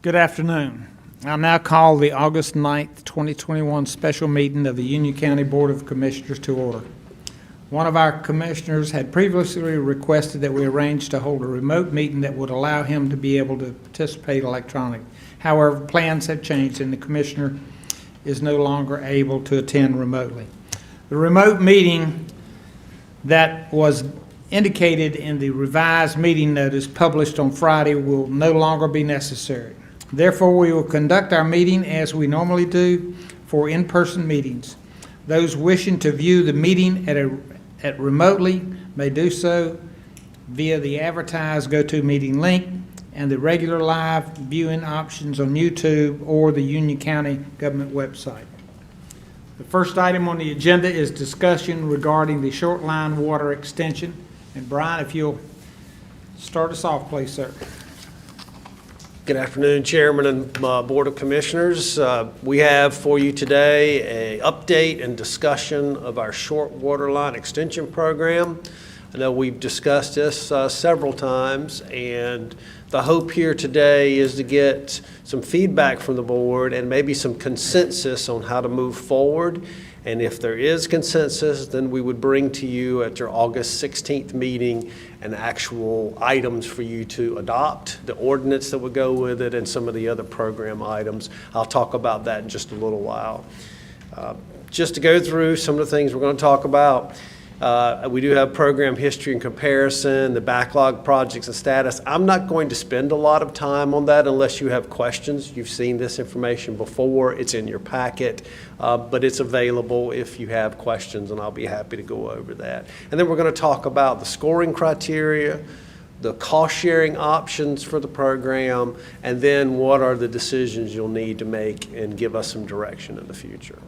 Good afternoon. I now call the August 9th, 2021 special meeting of the Union County Board of Commissioners to order. One of our commissioners had previously requested that we arrange to hold a remote meeting that would allow him to be able to participate electronically. However, plans have changed and the commissioner is no longer able to attend remotely. The remote meeting that was indicated in the revised meeting notice published on Friday will no longer be necessary. Therefore, we will conduct our meeting as we normally do for in-person meetings. Those wishing to view the meeting at remotely may do so via the advertised GoToMeeting link and the regular live viewing options on YouTube or the Union County government website. The first item on the agenda is discussion regarding the short line water extension. And Brian, if you'll start us off, please, sir. Good afternoon, Chairman and Board of Commissioners. We have for you today an update and discussion of our short water line extension program. I know we've discussed this several times, and the hope here today is to get some feedback from the board and maybe some consensus on how to move forward. And if there is consensus, then we would bring to you at your August 16th meeting an actual items for you to adopt, the ordinance that would go with it, and some of the other program items. I'll talk about that in just a little while. Just to go through some of the things we're going to talk about. We do have program history and comparison, the backlog projects and status. I'm not going to spend a lot of time on that unless you have questions. You've seen this information before. It's in your packet, but it's available if you have questions, and I'll be happy to go over that. And then we're going to talk about the scoring criteria, the cost-sharing options for the program, and then what are the decisions you'll need to make and give us some direction in the future.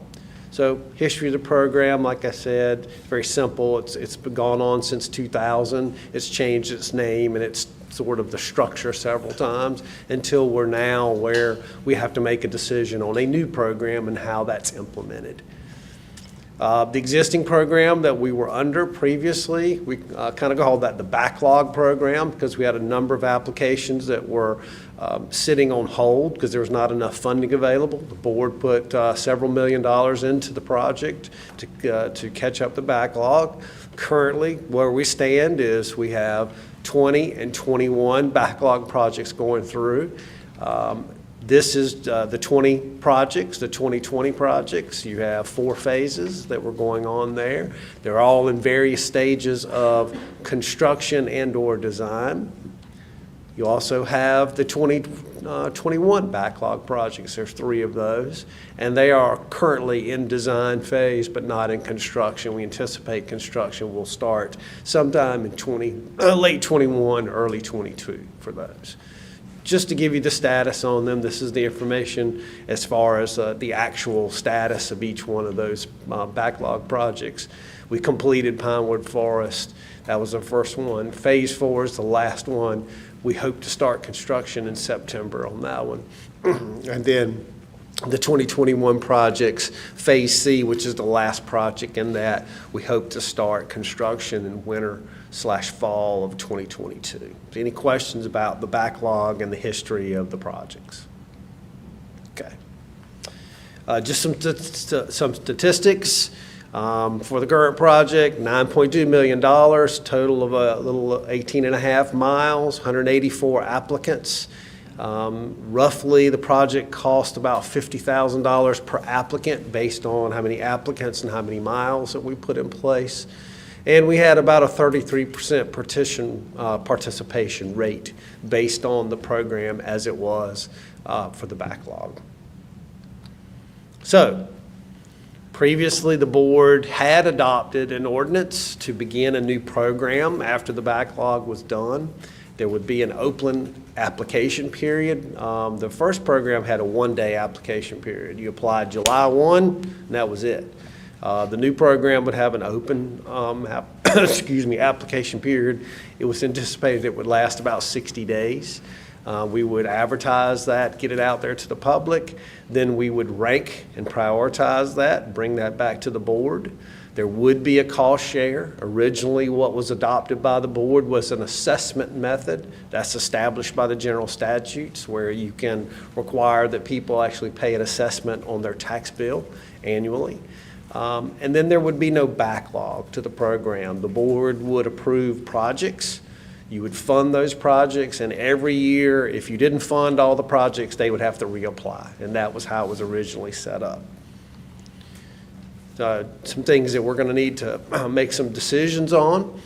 So history of the program, like I said, very simple. It's been gone on since 2000. It's changed its name and it's sort of the structure several times until we're now where we have to make a decision on a new program and how that's implemented. The existing program that we were under previously, we kind of called that the backlog program because we had a number of applications that were sitting on hold because there was not enough funding available. The board put several $1 million into the project to catch up the backlog. Currently, where we stand is we have 20 and 21 backlog projects going through. This is the 20 projects, the 2020 projects. You have 4 phases that were going on there. They're all in various stages of construction and or design. You also have the 2021 backlog projects. There's 3 of those, and they are currently in design phase but not in construction. We anticipate construction will start sometime in late 21, early 22 for those. Just to give you the status on them, this is the information as far as the actual status of each one of those backlog projects. We completed Pinewood Forest. That was the first one. Phase 4 is the last one. We hope to start construction in September on that one. And then the 2021 projects, Phase C, which is the last project in that, we hope to start construction in winter/fall of 2022. Any questions about the backlog and the history of the projects? Okay. Just some statistics. For the current project, $9.2 million, total of a little 18 and a half miles, 184 applicants. Roughly, the project cost about $50,000 per applicant based on how many applicants and how many miles that we put in place. And we had about a 33% participation rate based on the program as it was for the backlog. So, previously, the board had adopted an ordinance to begin a new program after the backlog was done. There would be an open application period. The first program had a 1-day application period. You applied July 1, and that was it. The new program would have an open application period. It was anticipated it would last about 60 days. We would advertise that, get it out there to the public. Then we would rank and prioritize that, bring that back to the board. There would be a cost share. Originally, what was adopted by the board was an assessment method that's established by the general statutes, where you can require that people actually pay an assessment on their tax bill annually. And then there would be no backlog to the program. The board would approve projects. You would fund those projects, and every year, if you didn't fund all the projects, they would have to reapply, and that was how it was originally set up. Some things that we're going to need to make some decisions on.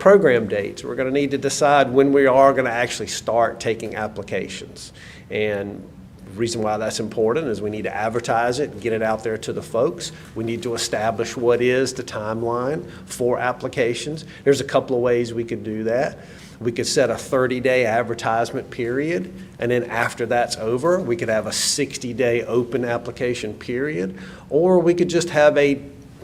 Program dates. We're going to need to decide when we are going to actually start taking applications. And the reason why that's important is we need to advertise it and get it out there to the folks. We need to establish what is the timeline for applications. There's a couple of ways we could do that. We could set a 30-day advertisement period, and then after that's over, we could have a 60-day open application period, or we could just have a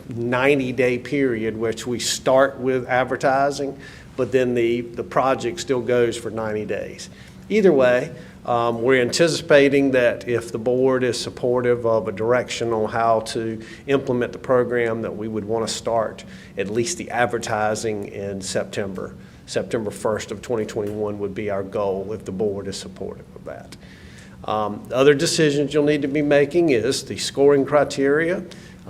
90-day period which we start with advertising, but then the project still goes for 90 days. Either way, we're anticipating that if the board is supportive of a direction on how to implement the program, that we would want to start at least the advertising in September. September 1st of 2021 would be our goal if the board is supportive of that. Other decisions you'll need to be making is the scoring criteria.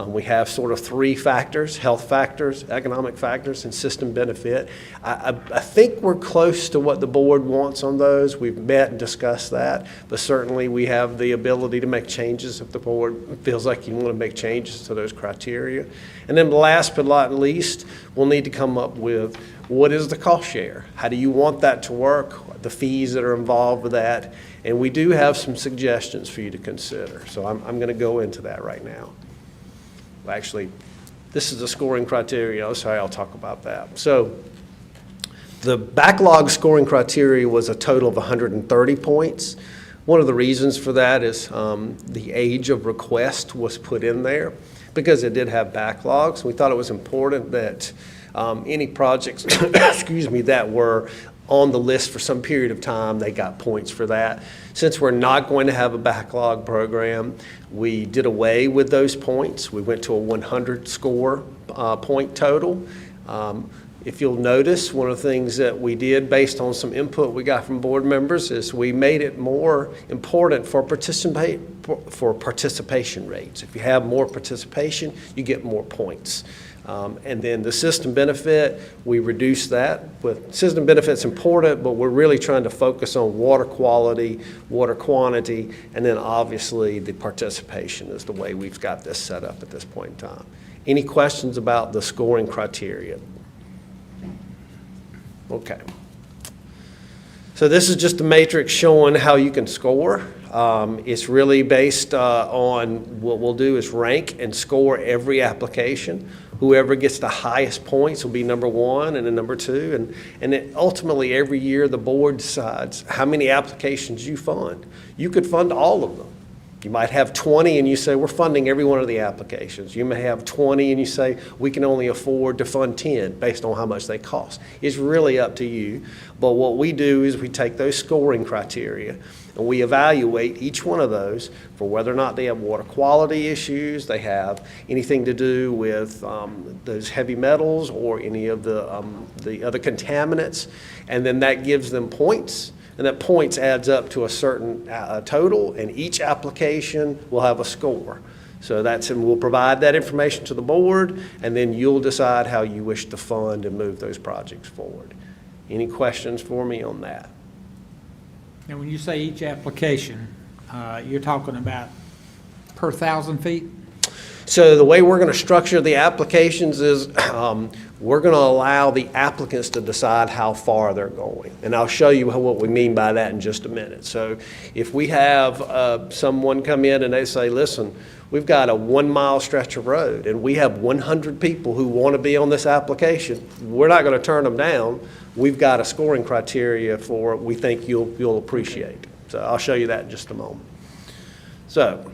We have sort of three factors: health factors, economic factors, and system benefit. I think we're close to what the board wants on those. We've met and discussed that, but certainly we have the ability to make changes if the board feels like you want to make changes to those criteria. And then last but not least, we'll need to come up with what is the cost share? How do you want that to work? The fees that are involved with that. And we do have some suggestions for you to consider. So I'm going to go into that right now. Actually, this is the scoring criteria, so I'll talk about that. So the backlog scoring criteria was a total of 130 points. One of the reasons for that is the age of request was put in there because it did have backlogs. We thought it was important that any projects excuse me, that were on the list for some period of time, they got points for that. Since we're not going to have a backlog program, we did away with those points. We went to a 100 score point total. If you'll notice, one of the things that we did based on some input we got from board members is we made it more important for participation rates. If you have more participation, you get more points. And then the system benefit, we reduced that. But system benefit's important, but we're really trying to focus on water quality, water quantity, and then obviously the participation is the way we've got this set up at this point in time. Any questions about the scoring criteria? Okay. So this is just a matrix showing how you can score. It's really based on what we'll do is rank and score every application. Whoever gets the highest points will be number one and then number two. And then ultimately every year the board decides how many applications you fund. You could fund all of them. You might have 20 and you say, we're funding every one of the applications. You may have 20 and you say, we can only afford to fund 10 based on how much they cost. It's really up to you. But what we do is we take those scoring criteria and we evaluate each one of those for whether or not they have water quality issues, they have anything to do with those heavy metals or any of the other contaminants, and then that gives them points. And that points adds up to a certain total, and each application will have a score. So and we'll provide that information to the board, and then you'll decide how you wish to fund and move those projects forward. Any questions for me on that? And when you say each application, you're talking about per 1,000 feet? So the way we're going to structure the applications is we're going to allow the applicants to decide how far they're going. And I'll show you what we mean by that in just a minute. So if we have someone come in and they say, listen, we've got a 1 mile stretch of road and we have 100 people who want to be on this application, we're not going to turn them down. We've got a scoring criteria for we think you'll appreciate. So I'll show you that in just a moment. So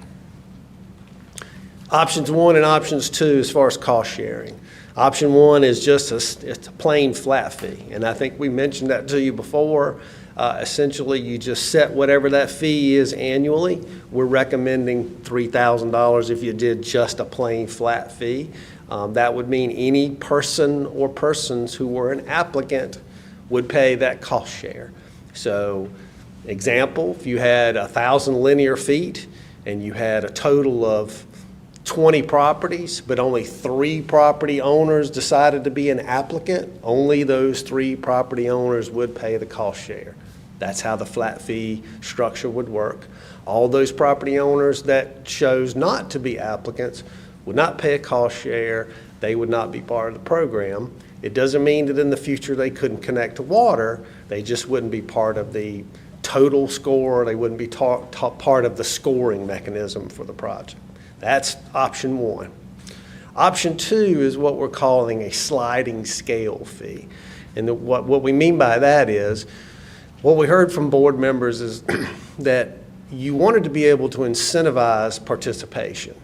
options 1 and options 2 as far as cost sharing. Option one is just it's a plain flat fee, and I think we mentioned that to you before. Essentially, you just set whatever that fee is annually. We're recommending $3,000 if you did just a plain flat fee. That would mean any person or persons who were an applicant would pay that cost share. So, example, if you had 1,000 linear feet and you had a total of 20 properties, but only 3 property owners decided to be an applicant, only those 3 property owners would pay the cost share. That's how the flat fee structure would work. All those property owners that chose not to be applicants would not pay a cost share. They would not be part of the program. It doesn't mean that in the future they couldn't connect to water. They just wouldn't be part of the total score. They wouldn't be part of the scoring mechanism for the project. That's option one. Option two is what we're calling a sliding scale fee. And what we mean by that is, what we heard from board members is that you wanted to be able to incentivize participation.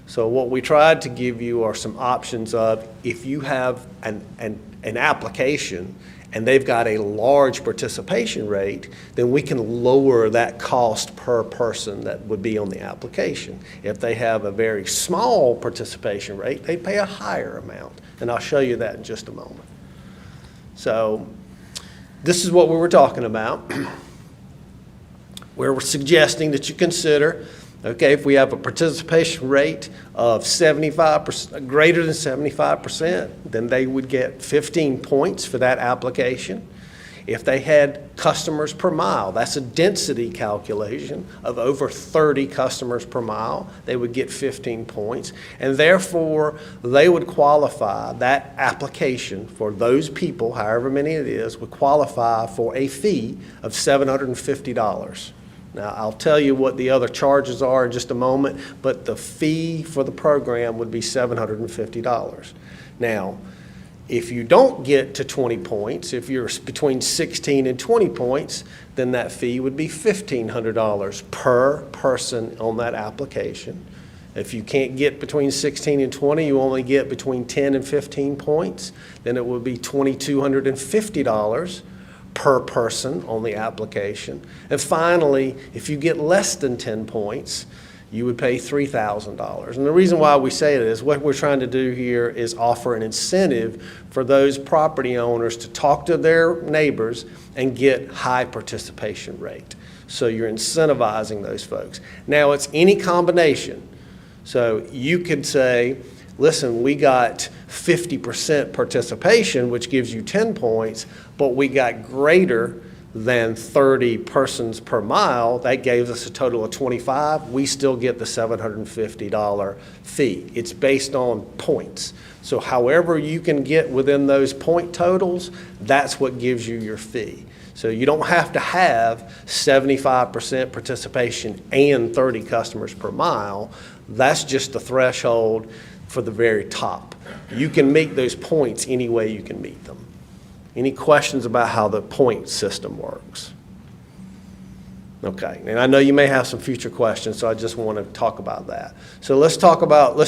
So what we tried to give you are some options of, if you have an application and they've got a large participation rate, then we can lower that cost per person that would be on the application. If they have a very small participation rate, they pay a higher amount. And I'll show you that in just a moment. So this is what we were talking about, where we're suggesting that you consider, okay, if we have a participation rate of 75%, greater than 75%, then they would get 15 points for that application. If they had customers per mile, that's a density calculation of over 30 customers per mile, they would get 15 points. And therefore, they would qualify, that application for those people, however many it is, would qualify for a fee of $750. Now, I'll tell you what the other charges are in just a moment, but the fee for the program would be $750. Now, if you don't get to 20 points, if you're between 16 and 20 points, then that fee would be $1,500 per person on that application. If you can't get between 16 and 20, you only get between 10 and 15 points, then it would be $2,250 per person on the application. And finally, if you get less than 10 points, you would pay $3,000. And the reason why we say it is, what we're trying to do here is offer an incentive for those property owners to talk to their neighbors and get high participation rate. So you're incentivizing those folks. Now, it's any combination. So you could say, listen, we got 50% participation, which gives you 10 points, but we got greater than 30 persons per mile. That gave us a total of 25. We still get the $750 fee. It's based on points. So however you can get within those point totals, that's what gives you your fee. So you don't have to have 75% participation and 30 customers per mile. That's just the threshold for the very top. You can meet those points any way you can meet them. Any questions about how the point system works? Okay, and I know you may have some future questions, so I just want to talk about that. So let's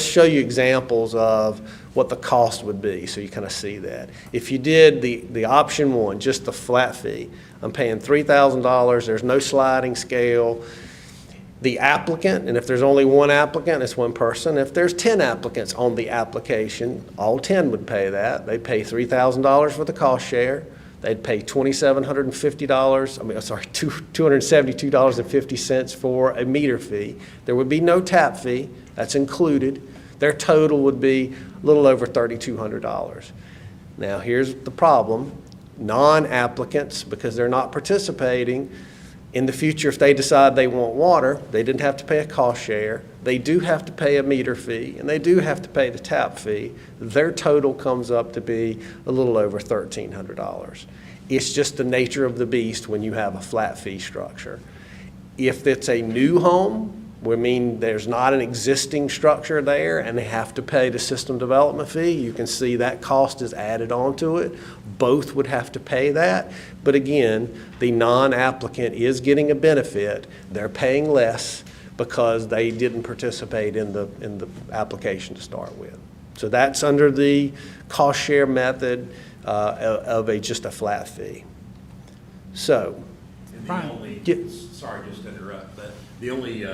show you examples of what the cost would be, so you kind of see that. If you did the option one, just the flat fee, I'm paying $3,000, there's no sliding scale. The applicant, and if there's only one applicant, it's one person. If there's 10 applicants on the application, all 10 would pay that. They'd pay $3,000 for the cost share. They'd pay $272.50 for a meter fee. There would be no tap fee. That's included. Their total would be a little over $3,200. Now, here's the problem. Non-applicants, because they're not participating, in the future, if they decide they want water, they didn't have to pay a cost share. They do have to pay a meter fee, and they do have to pay the tap fee. Their total comes up to be a little over $1,300. It's just the nature of the beast when you have a flat fee structure. If it's a new home, I mean, there's not an existing structure there and they have to pay the system development fee, you can see that cost is added onto it. Both would have to pay that. But again, the non-applicant is getting a benefit. They're paying less because they didn't participate in the application to start with. So that's under the cost share method of just a flat fee. So, And Brian. the only, sorry, just to interrupt, but the only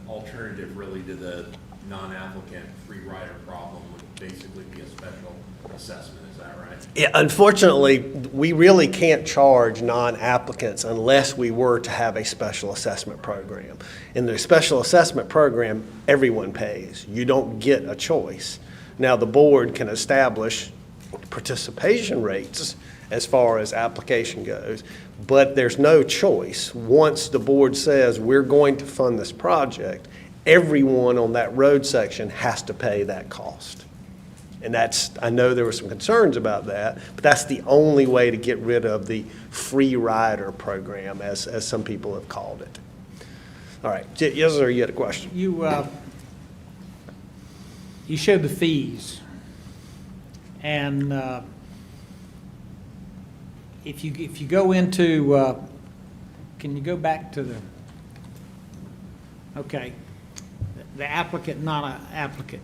alternative really to the non-applicant free rider problem would basically be a special assessment, is that right? yeah, unfortunately, we really can't charge non-applicants unless we were to have a special assessment program. In the special assessment program, everyone pays. You don't get a choice. Now, the board can establish participation rates as far as application goes, but there's no choice. Once the board says we're going to fund this project, everyone on that road section has to pay that cost. And that's, I know there were some concerns about that, but that's the only way to get rid of the free rider program, as some people have called it. All right, yes, sir, you had a question? You showed the fees, and if you go into, can you go back to the, okay, the applicant, not an applicant.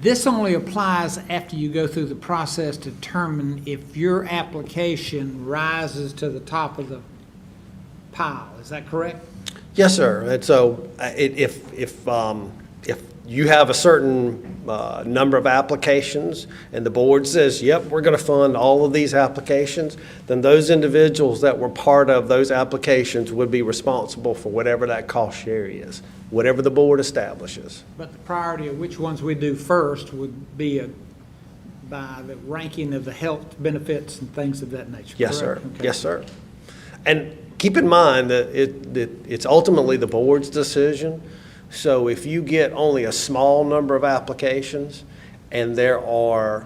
This only applies after you go through the process to determine if your application rises to the top of the pile. Is that correct? Yes, sir. And so if you have a certain number of applications and the board says, yep, we're going to fund all of these applications, then those individuals that were part of those applications would be responsible for whatever that cost share is, whatever the board establishes. But the priority of which ones we do first would be by the ranking of the health benefits and things of that nature. Yes, sir. Correct? Okay. Yes, sir. And keep in mind that it's ultimately the board's decision. So if you get only a small number of applications and there are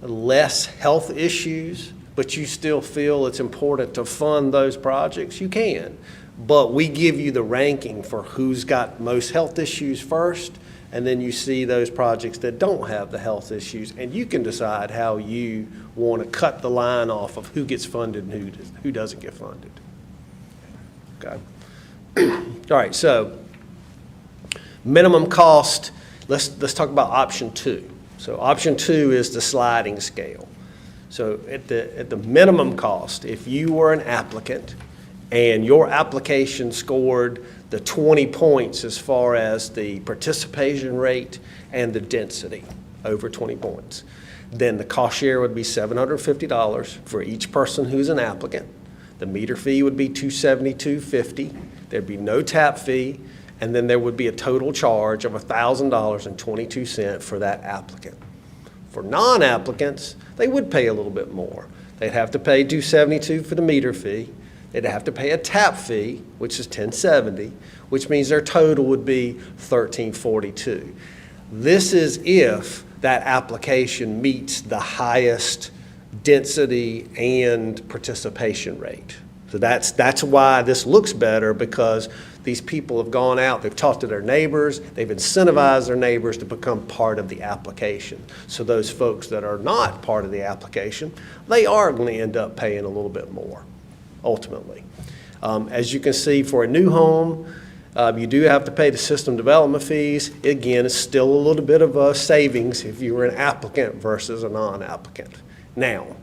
less health issues, but you still feel it's important to fund those projects, you can. But we give you the ranking for who's got most health issues first, and then you see those projects that don't have the health issues, and you can decide how you want to cut the line off of who gets funded and who doesn't get funded. Okay. All right, so minimum cost, let's talk about option 2. So option 2 is the sliding scale. So at the minimum cost, if you were an applicant and your application scored the 20 points as far as the participation rate and the density, over 20 points, then the cost share would be $750 for each person who's an applicant. The meter fee would be $272.50. There'd be no tap fee, and then there would be a total charge of $1,000.22 for that applicant. For non-applicants, they would pay a little bit more. They'd have to pay $272 for the meter fee. They'd have to pay a tap fee, which is $10.70, which means their total would be $13.42. This is if that application meets the highest density and participation rate. So that's why this looks better, because these people have gone out, they've talked to their neighbors, they've incentivized their neighbors to become part of the application. So those folks that are not part of the application, they are going to end up paying a little bit more, ultimately. As you can see, for a new home, you do have to pay the system development fees. Again, it's still a little bit of a savings if you were an applicant versus a non-applicant. Now,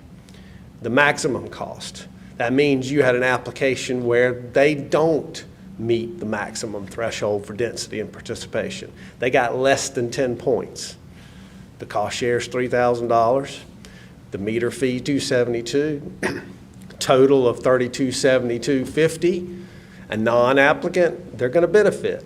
the maximum cost. That means you had an application where they don't meet the maximum threshold for density and participation. They got less than 10 points. The cost share is $3,000. The meter fee, $272. Total of $3272.50. A non-applicant, they're going to benefit.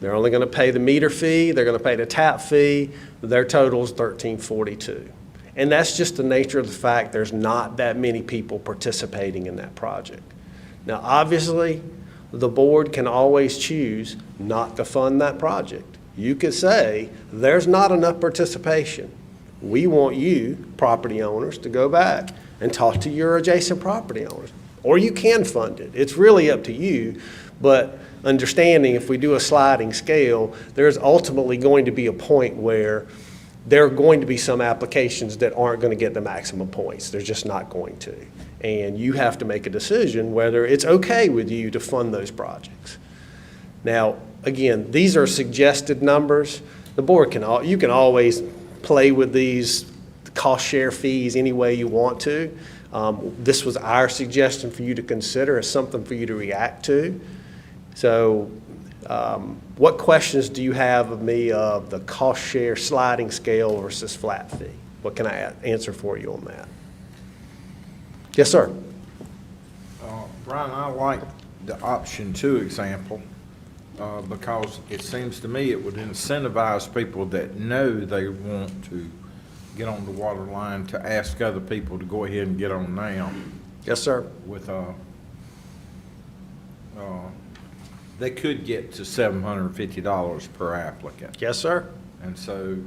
They're only going to pay the meter fee. They're going to pay the tap fee. Their total is $1342. And that's just the nature of the fact there's not that many people participating in that project. Now, obviously, the board can always choose not to fund that project. You could say, there's not enough participation. We want you, property owners, to go back and talk to your adjacent property owners. Or you can fund it. It's really up to you. But understanding if we do a sliding scale, there's ultimately going to be a point where there are going to be some applications that aren't going to get the maximum points. They're just not going to. And you have to make a decision whether it's okay with you to fund those projects. Now, again, these are suggested numbers. The board you can always play with these cost share fees any way you want to. This was our suggestion for you to consider as something for you to react to. So what questions do you have of me of the cost share sliding scale versus flat fee? What can I answer for you on that? Yes, sir. Brian, I like the option 2 example because it seems to me it would incentivize people that know they want to get on the water line to ask other people to go ahead and get on now. Yes, sir. With they could get to $750 per applicant. Yes, sir. And so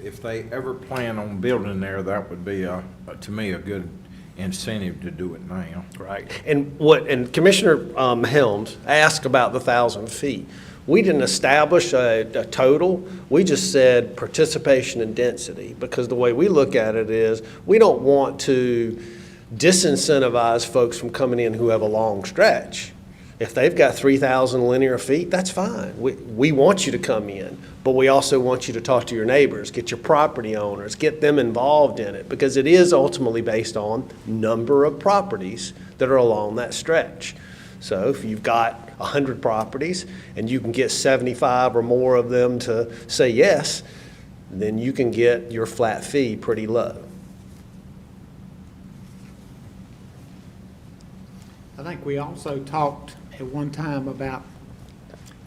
if they ever plan on building there, that would be, to me, a good incentive to do it now. Right. And Commissioner Helms asked about the 1,000 feet. We didn't establish a total. We just said participation and density, because the way we look at it is we don't want to disincentivize folks from coming in who have a long stretch. If they've got 3,000 linear feet, that's fine. We want you to come in, but we also want you to talk to your neighbors, get your property owners, get them involved in it, because it is ultimately based on number of properties that are along that stretch. So if you've got 100 properties and you can get 75 or more of them to say yes, then you can get your flat fee pretty low. I think we also talked at one time about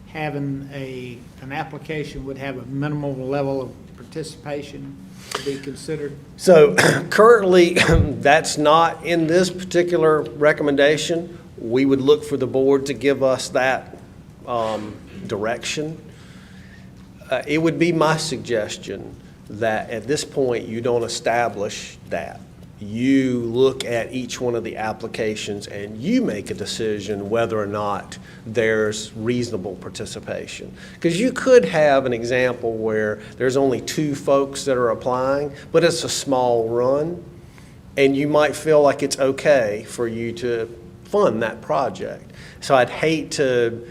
having an application would have a minimal level of participation to be considered. So currently, that's not in this particular recommendation. We would look for the board to give us that direction. It would be my suggestion that at this point, you don't establish that. You look at each one of the applications and you make a decision whether or not there's reasonable participation. Because you could have an example where there's only 2 folks that are applying, but it's a small run, and you might feel like it's okay for you to fund that project. So I'd hate to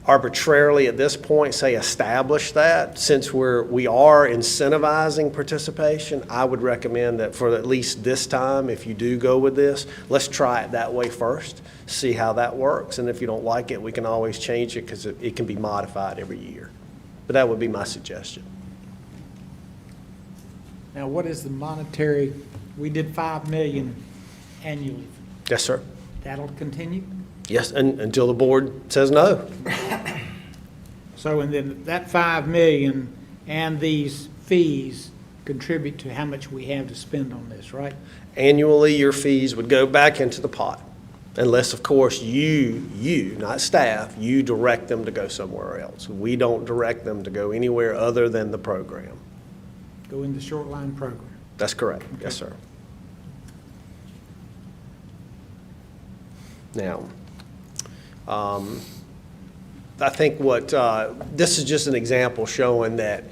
arbitrarily at this point say establish that. Since we are incentivizing participation, I would recommend that for at least this time, if you do go with this, let's try it that way first, see how that works, and if you don't like it, we can always change it because it can be modified every year. But that would be my suggestion. Now, what is the monetary, we did $5 million annually. Yes, sir. That'll continue? Yes, and until the board says no. So, and then that $5 million and these fees contribute to how much we have to spend on this, right? Annually, your fees would go back into the pot, unless, of course, you, not staff, you direct them to go somewhere else. We don't direct them to go anywhere other than the program. Go in the short line program. That's correct. Yes, sir. Now, I think this is just an example showing that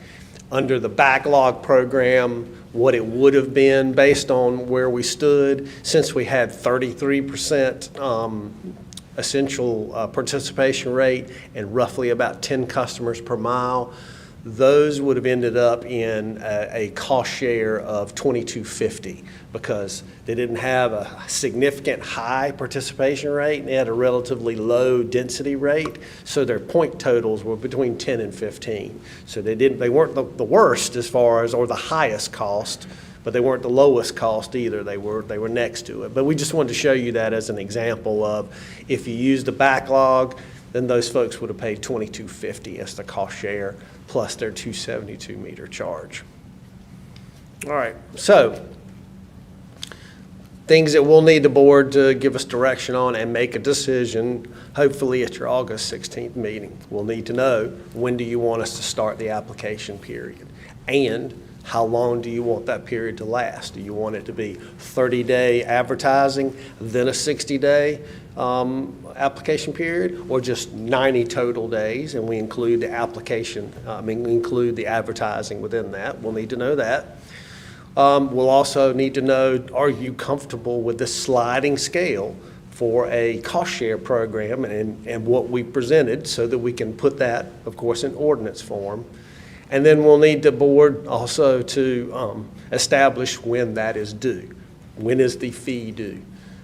under the backlog program, what it would have been based on where we stood, since we had 33% essential participation rate and roughly about 10 customers per mile, those would have ended up in a cost share of $22.50 because they didn't have a significant high participation rate and they had a relatively low density rate. So their point totals were between 10 and 15. So they weren't the worst as far as, or the highest cost, but they weren't the lowest cost either. They were next to it. But we just wanted to show you that as an example of if you use the backlog, then those folks would have paid $22.50 as the cost share plus their 272 meter charge. All right, so things that we'll need the board to give us direction on and make a decision, hopefully at your August 16th meeting. We'll need to know, when do you want us to start the application period? And how long do you want that period to last? Do you want it to be 30-day advertising, then a 60-day application period, or just 90 total days, and we include the application, we include the advertising within that? We'll need to know that. We'll also need to know, are you comfortable with the sliding scale for a cost share program and what we presented so that we can put that, of course, in ordinance form? And then we'll need the board also to establish when that is due. When is the fee due?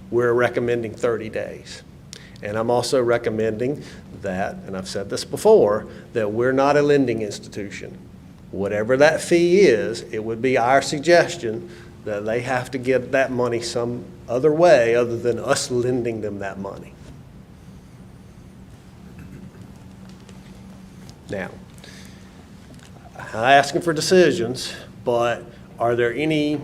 We're recommending 30 days. And I'm also recommending that, and I've said this before, that we're not a lending institution. Whatever that fee is, it would be our suggestion that they have to get that money some other way other than us lending them that money. Now, I'm not asking for decisions, but are there any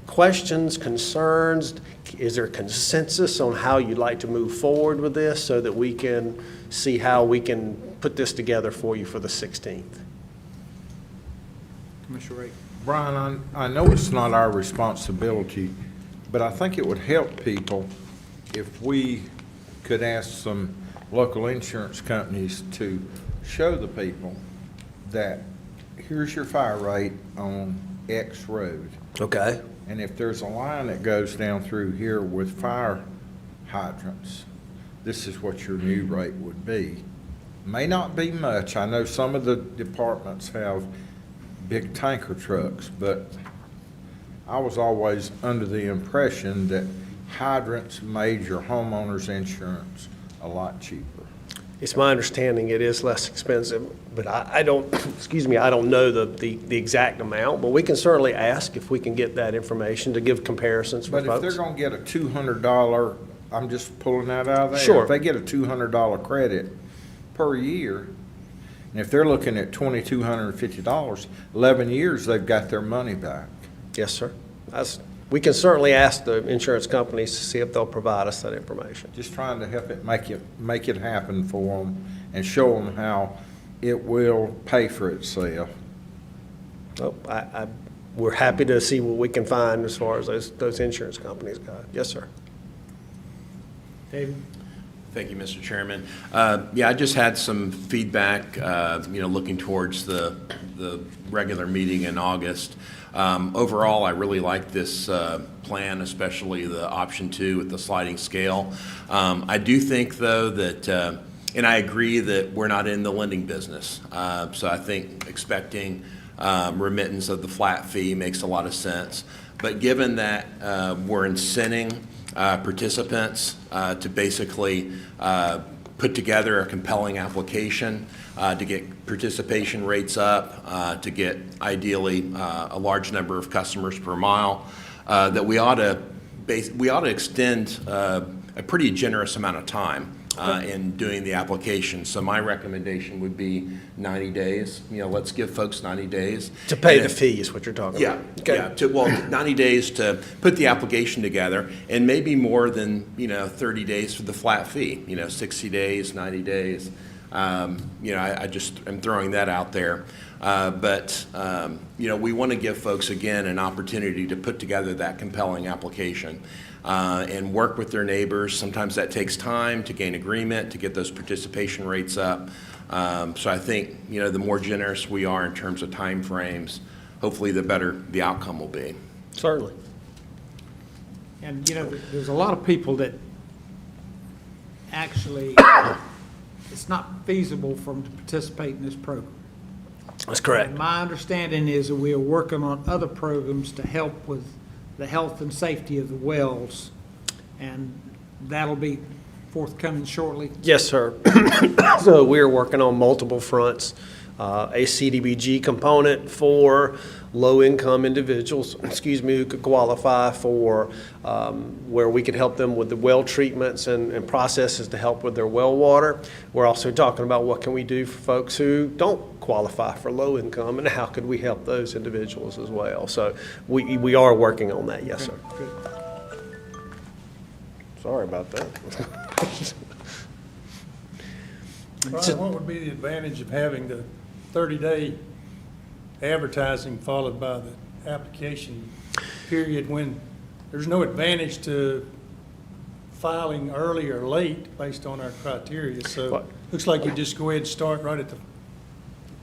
questions, concerns? Is there consensus on how you'd like to move forward with this so that we can see how we can put this together for you for the 16th? Commissioner Ray. Brian, I know it's not our responsibility, but I think it would help people if we could ask some local insurance companies to show the people that here's your fire rate on X road. Okay. And if there's a line that goes down through here with fire hydrants, this is what your new rate would be. May not be much. I know some of the departments have big tanker trucks, but I was always under the impression that hydrants made your homeowner's insurance a lot cheaper. It's my understanding it is less expensive, but I don't, excuse me, I don't know the exact amount, but we can certainly ask if we can get that information to give comparisons for But if folks. they're gonna get a $200, I'm just pulling that out of there. Sure. If they get a $200 credit per year, and if they're looking at $2,250, 11 years, they've got their money back. Yes, sir. We can certainly ask the insurance companies to see if they'll provide us that information. Just trying to help it, make it happen for them and show them how it will pay for itself. Oh, we're happy to see what we can find as far as those insurance companies go. Yes, sir. David. Thank you, Mr. Chairman. Yeah, I just had some feedback, looking towards the regular meeting in August. Overall, I really like this plan, especially the option 2 with the sliding scale. I do think, though, that, and I agree that we're not in the lending business. So I think expecting remittance of the flat fee makes a lot of sense. But given that we're incenting participants to basically put together a compelling application to get participation rates up, to get ideally a large number of customers per mile, that we ought to extend a pretty generous amount of time in doing the application. So my recommendation would be 90 days. Let's give folks 90 days. To pay the fee is what you're talking Yeah, about. yeah. 90 days to put the application together, and maybe more than 30 days for the flat fee. 60 days, 90 days. I just am throwing that out there. But we want to give folks again an opportunity to put together that compelling application. And work with their neighbors. Sometimes that takes time to gain agreement, to get those participation rates up. So I think, the more generous we are in terms of time frames, hopefully the better the outcome will be. Certainly. And, there's a lot of people that actually, it's not feasible for them to participate in this program. That's correct. And my understanding is that we are working on other programs to help with the health and safety of the wells, and that'll be forthcoming shortly. Yes, sir. So we're working on multiple fronts. A CDBG component for low-income individuals, who could qualify for where we could help them with the well treatments and processes to help with their well water. We're also talking about what can we do for folks who don't qualify for low income, and how could we help those individuals as well. So we are working on that, yes, sir. Good. Sorry about that. Brian, what would be the advantage of having the 30-day advertising followed by the application period, when there's no advantage to filing early or late based on our criteria? So What? looks like you just go ahead and start right at the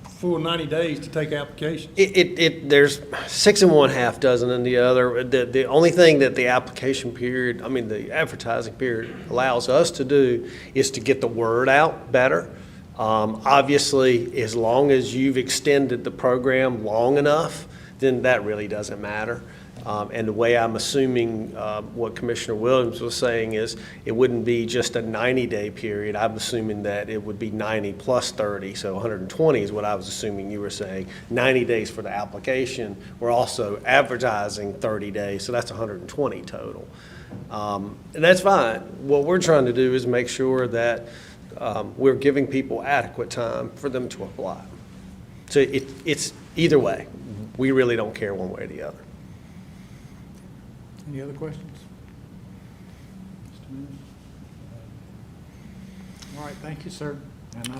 full 90 days to take applications. There's 6 1/2 dozen in the other. The only thing that the application period, the advertising period allows us to do is to get the word out better, Obviously, as long as you've extended the program long enough, then that really doesn't matter. And the way I'm assuming what Commissioner Williams was saying is it wouldn't be just a 90-day period. I'm assuming that it would be 90 plus 30, so 120 is what I was assuming you were saying. 90 days for the application. We're also advertising 30 days, so that's 120 total. And that's fine. What we're trying to do is make sure that we're giving people adequate time for them to apply. So it's either way. We really don't care one way or the other. Any other questions? All right, thank you, sir.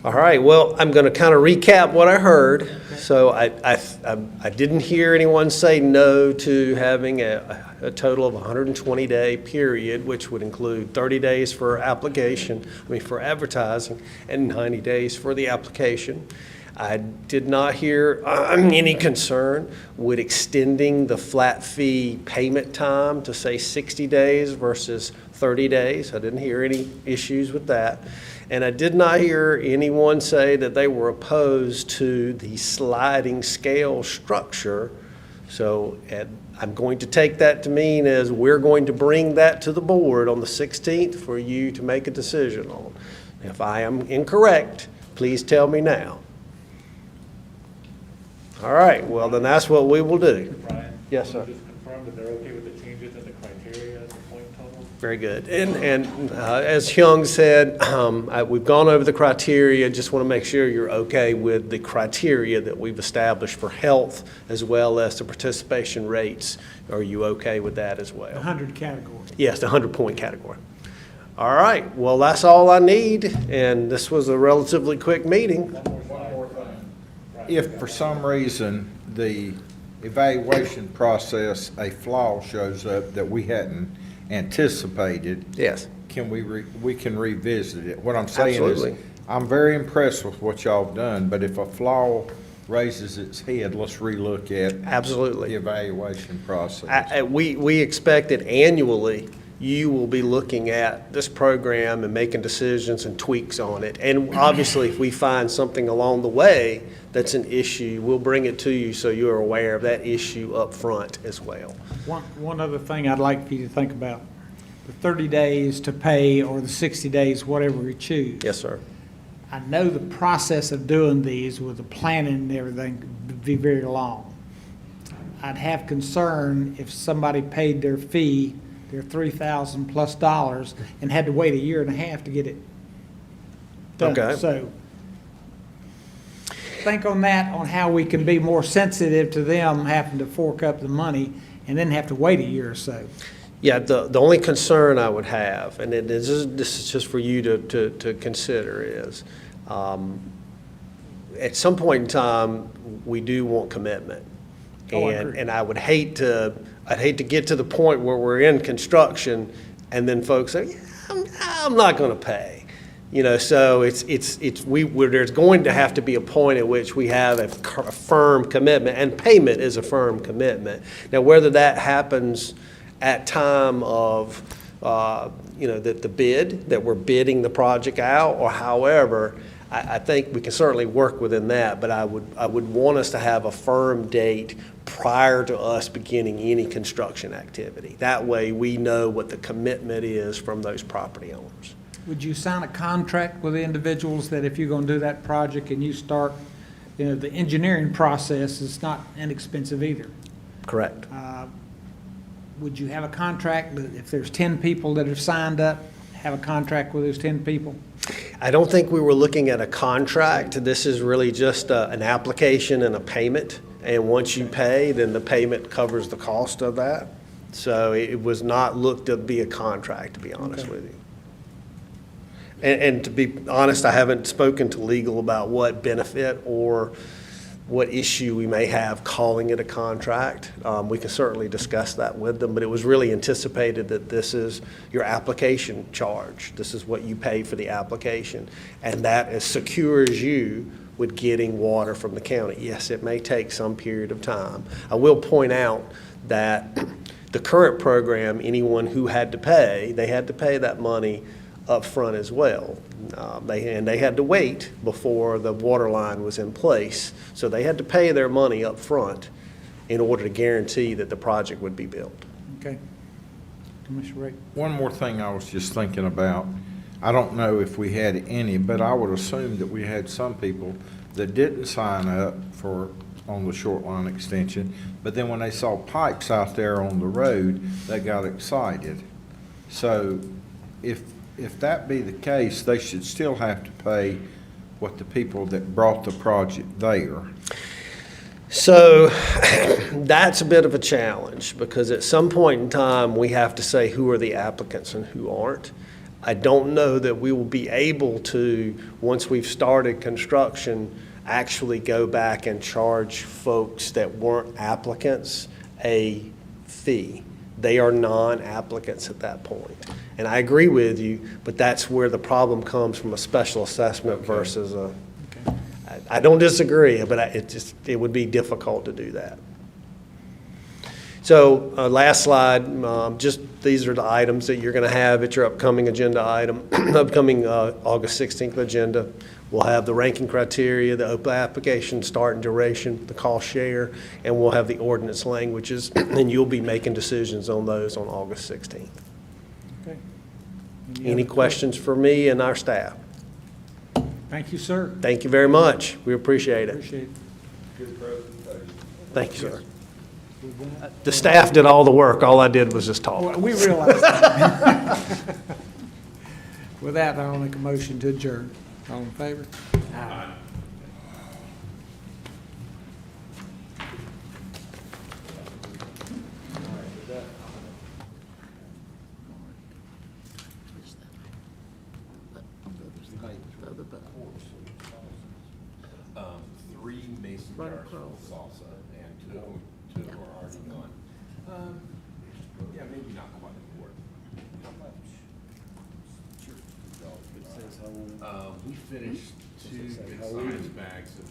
All right, well, I'm going to kind of recap what I heard. So I didn't hear anyone say no to having a total of 120-day period, which would include 30 days for for advertising, and 90 days for the application. I did not hear any concern with extending the flat fee payment time to, say, 60 days versus 30 days. I didn't hear any issues with that. And I did not hear anyone say that they were opposed to the sliding scale structure. So I'm going to take that to mean as we're going to bring that to the board on the 16th for you to make a decision on. If I am incorrect, please tell me now. All right, well, then that's what we will do. Brian? Yes, sir. Just confirm that they're okay with the changes in the criteria as a point total? Very good. And as Hyung said, we've gone over the criteria. Just want to make sure you're okay with the criteria that we've established for health as well as the participation rates. Are you okay with that as well? 100 category. Yes, the 100-point category. All right, well, that's all I need, and this was a relatively quick meeting. One more thing. If for some reason the evaluation process, a flaw shows up that we hadn't anticipated, Yes. can we can revisit it? What I'm saying Absolutely. is, I'm very impressed with what y'all have done, but if a flaw raises its head, let's relook at Absolutely. the evaluation process. We expect that annually, you will be looking at this program and making decisions and tweaks on it. And obviously, if we find something along the way that's an issue, we'll bring it to you so you're aware of that issue up front as well. One other thing I'd like for you to think about, the 30 days to pay or the 60 days, whatever we choose. Yes, sir. I know the process of doing these with the planning and everything would be very long. I'd have concern if somebody paid their fee, their $3,000 plus dollars, and had to wait a year and a half to get it done. Okay. So think on that, on how we can be more sensitive to them having to fork up the money and then have to wait a year or so. Yeah, the only concern I would have, and this is just for you to consider, is at some point in time, we do want commitment. Oh, I agree. And I'd hate to get to the point where we're in construction and then folks say, yeah, I'm not going to pay. So there's going to have to be a point at which we have a firm commitment, and payment is a firm commitment. Now, whether that happens at time of, the bid, that we're bidding the project out, or however, I think we can certainly work within that, but I would want us to have a firm date prior to us beginning any construction activity. That way, we know what the commitment is from those property owners. Would you sign a contract with the individuals that if you're going to do that project and you start, the engineering process is not inexpensive either? Correct. Would you have a contract that if there's 10 people that have signed up, have a contract with those 10 people? I don't think we were looking at a contract. This is really just an application and a payment. And once you pay, then the payment covers the cost of that. So it was not looked to be a contract, to be honest with you. And to be honest, I haven't spoken to legal about what benefit or what issue we may have calling it a contract. We can certainly discuss that with them, but it was really anticipated that this is your application charge. This is what you pay for the application, and that secures you with getting water from the county. Yes, it may take some period of time. I will point out that the current program, anyone who had to pay, they had to pay that money up front as well. They had to wait before the water line was in place, so they had to pay their money up front in order to guarantee that the project would be built. Okay. Commissioner Ray? One more thing I was just thinking about. I don't know if we had any, but I would assume that we had some people that didn't sign up on the short line extension, but then when they saw pipes out there on the road, they got excited. So if that be the case, they should still have to pay what the people that brought the project there. So that's a bit of a challenge, because at some point in time, we have to say who are the applicants and who aren't. I don't know that we will be able to, once we've started construction, actually go back and charge folks that weren't applicants a fee. They are non-applicants at that point. And I agree with you, but that's where the problem comes from a special assessment versus a, I don't disagree, but it would be difficult to do that. So last slide, just these are the items that you're going to have at your upcoming agenda item, upcoming August 16th agenda. We'll have the ranking criteria, the open application start and duration, the cost share, and we'll have the ordinance languages, and you'll be making decisions on those on August 16th. Okay. Any other questions for me and our staff? Thank you, sir. Thank you very much. We appreciate it. Appreciate it. Thank you, sir. The staff did all the work. All I did was just talk. Well, we realize that. With that, I'll make a motion to adjourn. All in favor? Aye. Three mason jars full of salsa, and two are already gone. Yeah, maybe not quite a quart. We finished two good-sized bags of